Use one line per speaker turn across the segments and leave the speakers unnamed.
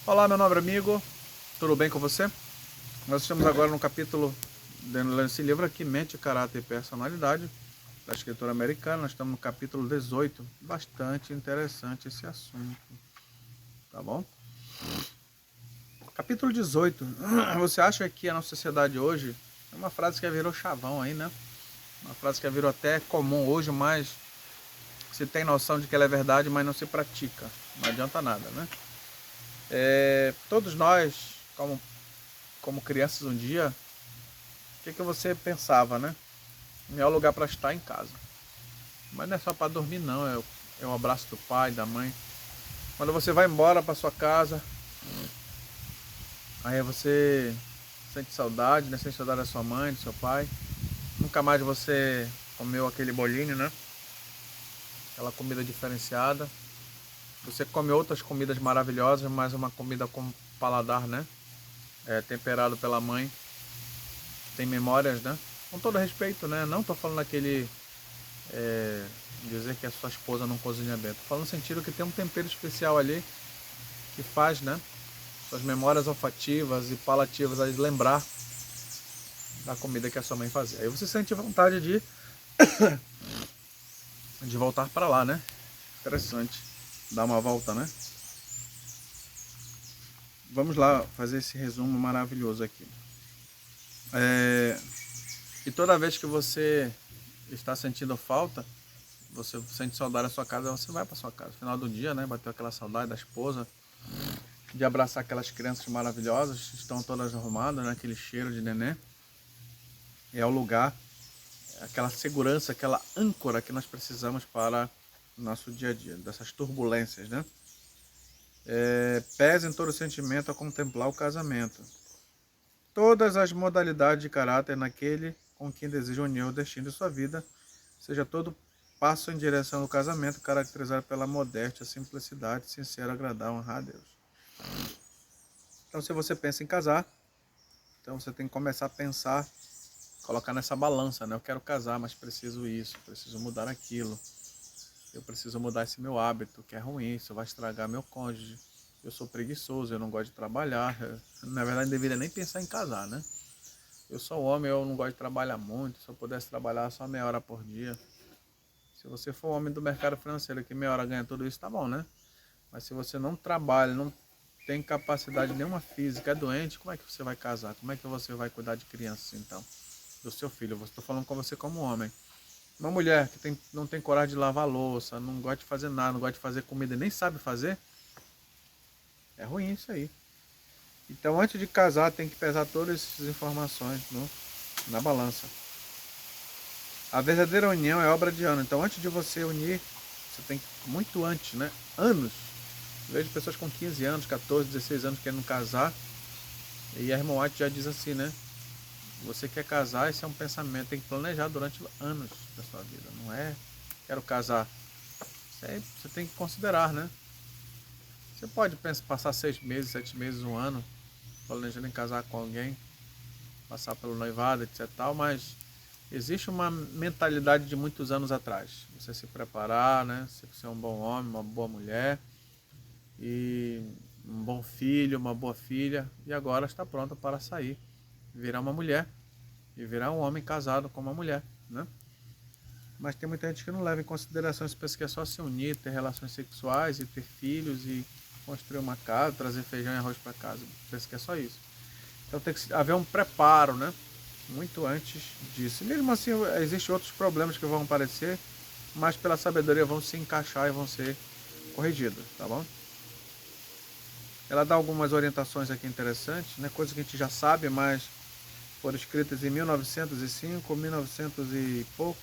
Olá, meu nobre amigo, tudo bem com você? Nós estamos agora no capítulo, lendo esse livro aqui, Mente, Caráter e Personalidade, da escritora americana. Nós estamos no capítulo 18, bastante interessante esse assunto, tá bom? Capítulo 18, você acha que a nossa sociedade hoje, é uma frase que virou chavão aí, né? Uma frase que virou até comum hoje, mas se tem noção de que ela é verdade, mas não se pratica, não adianta nada, né? Todos nós, como crianças um dia, o que você pensava, né? O melhor lugar para estar é em casa. Mas não é só para dormir não, é o abraço do pai, da mãe. Quando você vai embora para sua casa, aí você sente saudade, né? Sente saudade da sua mãe, do seu pai. Nunca mais você comeu aquele bolinho, né? Aquela comida diferenciada. Você come outras comidas maravilhosas, mas uma comida com paladar, né? Temperado pela mãe. Tem memórias, né? Com todo respeito, né? Não tô falando aquele dizer que a sua esposa não cozinha bem. Tô falando no sentido que tem um tempero especial ali que faz, né? Suas memórias olfativas e palativas a lembrar da comida que a sua mãe fazia. Aí você sente vontade de voltar para lá, né? Interessante. Dar uma volta, né? Vamos lá fazer esse resumo maravilhoso aqui. E toda vez que você está sentindo falta, você sente saudade da sua casa, você vai para sua casa. No final do dia, né? Bateu aquela saudade da esposa, de abraçar aquelas crianças maravilhosas, estão todas arrumadas, né? Aquele cheiro de neném. É o lugar, aquela segurança, aquela âncora que nós precisamos para o nosso dia a dia, dessas turbulências, né? Pesa em todo sentimento a contemplar o casamento. Todas as modalidades de caráter naquele com quem deseja unir o destino de sua vida, seja todo passo em direção ao casamento, caracterizado pela modéstia, simplicidade, sincero, agradar, honrar a Deus. Então, se você pensa em casar, então você tem que começar a pensar, colocar nessa balança, né? Eu quero casar, mas preciso isso, preciso mudar aquilo. Eu preciso mudar esse meu hábito, que é ruim, isso vai estragar meu cônjuge. Eu sou preguiçoso, eu não gosto de trabalhar. Na verdade, não deveria nem pensar em casar, né? Eu sou homem, eu não gosto de trabalhar muito. Se eu pudesse trabalhar só meia hora por dia. Se você for homem do mercado financeiro que meia hora ganha tudo isso, tá bom, né? Mas se você não trabalha, não tem capacidade nenhuma física, é doente, como é que você vai casar? Como é que você vai cuidar de crianças, então? Do seu filho. Eu estou falando com você como homem. Uma mulher que não tem coragem de lavar louça, não gosta de fazer nada, não gosta de fazer comida, nem sabe fazer, é ruim isso aí. Então, antes de casar, tem que pesar todas essas informações na balança. A verdadeira união é obra de ano. Então, antes de você unir, você tem que, muito antes, né? Anos. Eu vejo pessoas com 15 anos, 14, 16 anos querendo casar. E a irmã White já diz assim, né? Você quer casar, esse é um pensamento, tem que planejar durante anos da sua vida. Não é, quero casar. Você tem que considerar, né? Você pode passar 6 meses, 7 meses, um ano, planejando em casar com alguém, passar pelo noivado, etc. Tal, mas existe uma mentalidade de muitos anos atrás. Você se preparar, né? Você ser um bom homem, uma boa mulher, e um bom filho, uma boa filha, e agora está pronta para sair, virar uma mulher, e virar um homem casado com uma mulher, né? Mas tem muita gente que não leva em consideração, você pensa que é só se unir, ter relações sexuais e ter filhos e construir uma casa, trazer feijão e arroz para casa. Pensa que é só isso. Então tem que haver um preparo, né? Muito antes disso. E mesmo assim, existem outros problemas que vão aparecer, mas pela sabedoria vão se encaixar e vão ser corrigidos, tá bom? Ela dá algumas orientações aqui interessantes, né? Coisas que a gente já sabe, mas foram escritas em 1905, 1900 e pouco.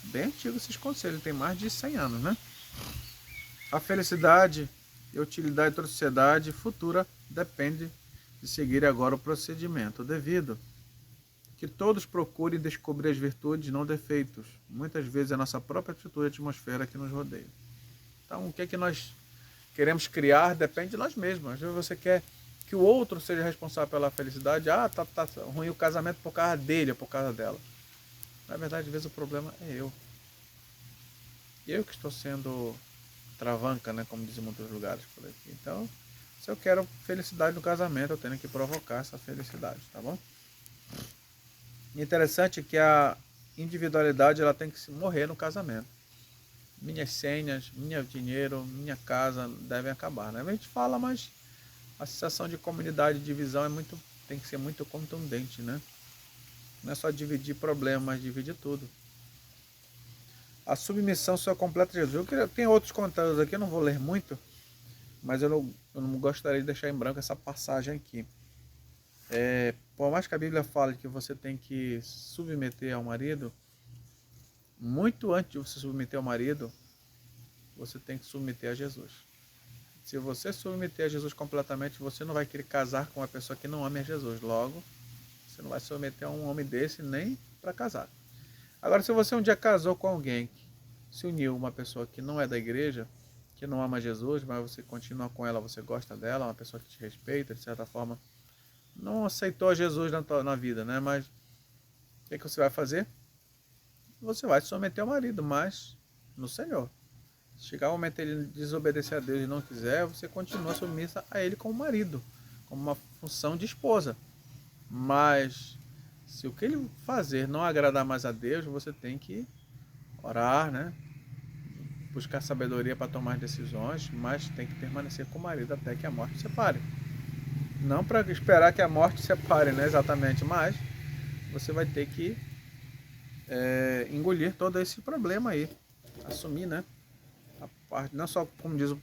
Bem antigo esses conselhos, tem mais de 100 anos, né? A felicidade e a utilidade de toda a sociedade futura depende de seguir agora o procedimento devido, que todos procurem descobrir as virtudes, não defeitos. Muitas vezes é a nossa própria atitude e atmosfera que nos rodeia. Então, o que é que nós queremos criar depende de nós mesmos. Às vezes você quer que o outro seja responsável pela felicidade. Ah, tá ruim o casamento por causa dele ou por causa dela. Na verdade, às vezes o problema é eu. Eu que estou sendo travanca, né, como dizem em muitos lugares por aqui. Então, Se eu quero felicidade no casamento, eu tenho que provocar essa felicidade, tá bom? Interessante que a individualidade ela tem que se morrer no casamento. Minhas senhas, meu dinheiro, minha casa devem acabar, né? A gente fala, mas a sensação de comunidade e divisão tem que ser muito contundente, né? Não é só dividir problema, mas dividir tudo. A submissão só completa Jesus. Tem outros contados aqui, eu não vou ler muito, mas eu não gostaria de deixar em branco essa passagem aqui. Por mais que a Bíblia fale que você tem que submeter ao marido, muito antes de você submeter ao marido, você tem que submeter a Jesus. Se você submeter a Jesus completamente, você não vai querer casar com uma pessoa que não ame a Jesus. Logo, você não vai submeter a um homem desse nem para casar. Agora, se você um dia casou com alguém, se uniu uma pessoa que não é da igreja, que não ama Jesus, mas você continua com ela, você gosta dela, uma pessoa que te respeita, de certa forma, não aceitou Jesus na vida, né? Mas o que você vai fazer? Você vai se submeter ao marido, mas no Senhor. Se chegar o momento ele desobedecer a Deus e não quiser, você continua submissa a ele como marido, como uma função de esposa. Mas se o que ele fazer não agradar mais a Deus, você tem que orar, né? Buscar sabedoria para tomar decisões, mas tem que permanecer com o marido até que a morte separe. Não para esperar que a morte separe, né? Exatamente, mas você vai ter que engolir todo esse problema aí, assumir, né? A parte, não só, como diz o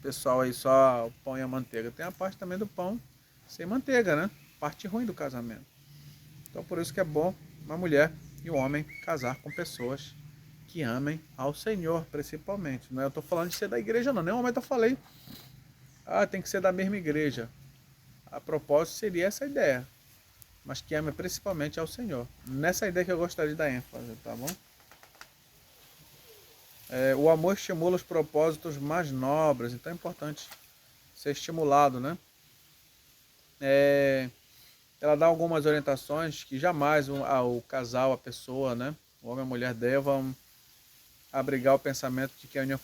pessoal aí, só o pão e a manteiga, tem a parte também do pão sem manteiga, né? Parte ruim do casamento. Então por isso que é bom uma mulher e um homem casar com pessoas que amem ao Senhor, principalmente. Não é, eu estou falando de ser da igreja não, nenhum momento eu falei, tem que ser da mesma igreja. A propósito seria essa ideia, mas que ame principalmente ao Senhor. Nessa ideia que eu gostaria de dar ênfase, tá bom? O amor estimula os propósitos mais nobres, então é importante ser estimulado, né? Ela dá algumas orientações que jamais o casal, a pessoa, né? O homem e a mulher devam abrigar o pensamento de que a união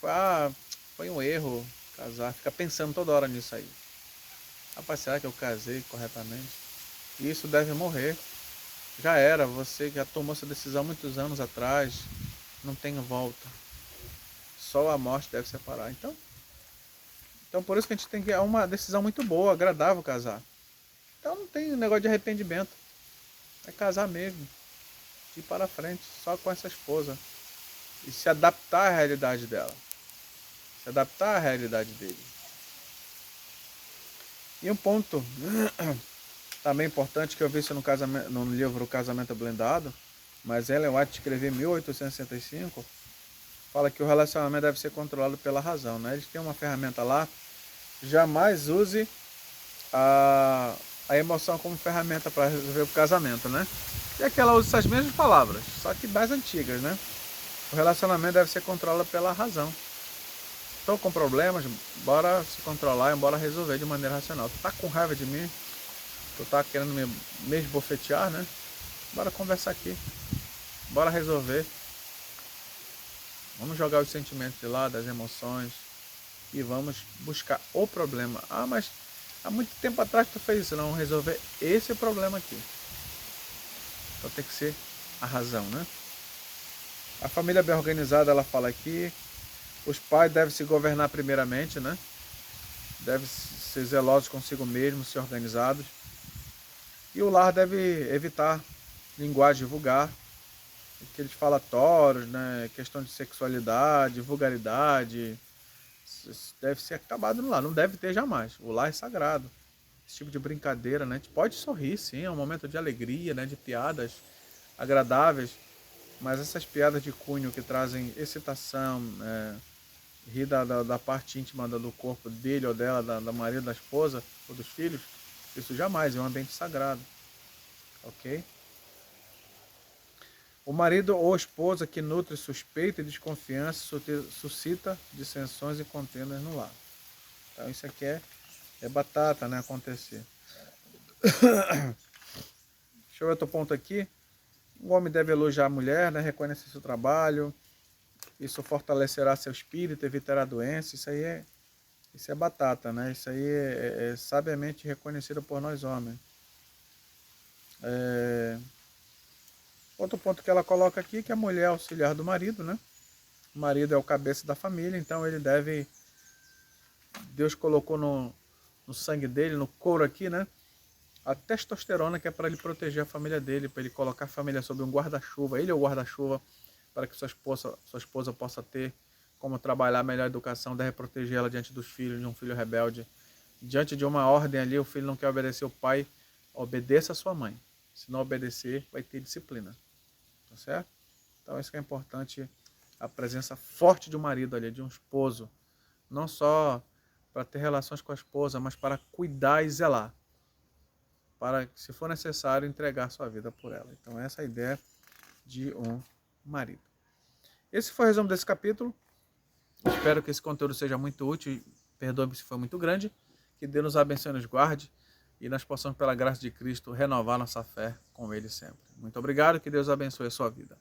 foi um erro casar, fica pensando toda hora nisso aí. Rapaz, será que eu casei corretamente? Isso deve morrer. Já era, você já tomou essa decisão muitos anos atrás, não tem volta. Só a morte deve separar. Então por isso que a gente tem que é uma decisão muito boa, agradável casar. Então não tem negócio de arrependimento. É casar mesmo. Ir para frente, só com essa esposa. E se adaptar à realidade dela. Se adaptar à realidade dele. E um ponto também importante que eu vi isso no livro Casamento Blindado, mas Ellen White escreveu em 1865, fala que o relacionamento deve ser controlado pela razão, né? Eles têm uma ferramenta lá, jamais use a emoção como ferramenta para resolver o casamento, né? E aqui ela usa essas mesmas palavras, só que das antigas, né? O relacionamento deve ser controlado pela razão. Estou com problemas, bora se controlar e bora resolver de maneira racional. Tu tá com raiva de mim? Tu tá querendo me esbofetear, né? Bora conversar aqui. Bora resolver. Vamos jogar os sentimentos de lado, as emoções. E vamos buscar o problema. Mas há muito tempo atrás tu fez isso. Não, vamos resolver esse problema aqui. Então tem que ser a razão, né? A família bem organizada, ela fala aqui. Os pais devem se governar primeiramente, né? Devem ser zelosos consigo mesmos, ser organizados. E o lar deve evitar linguagem vulgar, aqueles falatórios, né? Questão de sexualidade, vulgaridade. Isso deve ser acabado no lar, não deve ter jamais. O lar é sagrado. Esse tipo de brincadeira, né? A gente pode sorrir, sim, é um momento de alegria, né? De piadas agradáveis, mas essas piadas de cunho que trazem excitação, rir da parte íntima do corpo dele ou dela, da marido, da esposa ou dos filhos, isso jamais, é um ambiente sagrado, ok? O marido ou esposa que nutre suspeita e desconfiança suscita dissensões e contendas no lar. Então isso aqui é batata, né, acontecer. Deixa eu ver outro ponto aqui. O homem deve elogiar a mulher, né, reconhecer seu trabalho. Isso fortalecerá seu espírito, evitará doenças. Isso é batata, né? Isso aí é sabiamente reconhecido por nós homens. Outro ponto que ela coloca aqui, que a mulher é auxiliar do marido, né? O marido é o cabeça da família, então ele deve... Deus colocou no sangue dele, no couro aqui, né? A testosterona, que é para ele proteger a família dele, para ele colocar a família sob um guarda-chuva. Ele é o guarda-chuva para que sua esposa possa ter como trabalhar a melhor educação, deve proteger ela diante dos filhos, de um filho rebelde. Diante de uma ordem ali, o filho não quer obedecer o pai, obedeça a sua mãe. Se não obedecer, vai ter disciplina. Tá certo? Então isso que é importante, a presença forte de um marido ali, de um esposo. Não só para ter relações com a esposa, mas para cuidar e zelar. Para, se for necessário, entregar sua vida por ela. Então essa é a ideia de um marido. Esse foi o resumo desse capítulo. Espero que esse conteúdo seja muito útil. Perdoe-me se foi muito grande. Que Deus nos abençoe e nos guarde. E nós possamos, pela graça de Cristo, renovar nossa fé com Ele sempre. Muito obrigado. Que Deus abençoe a sua vida.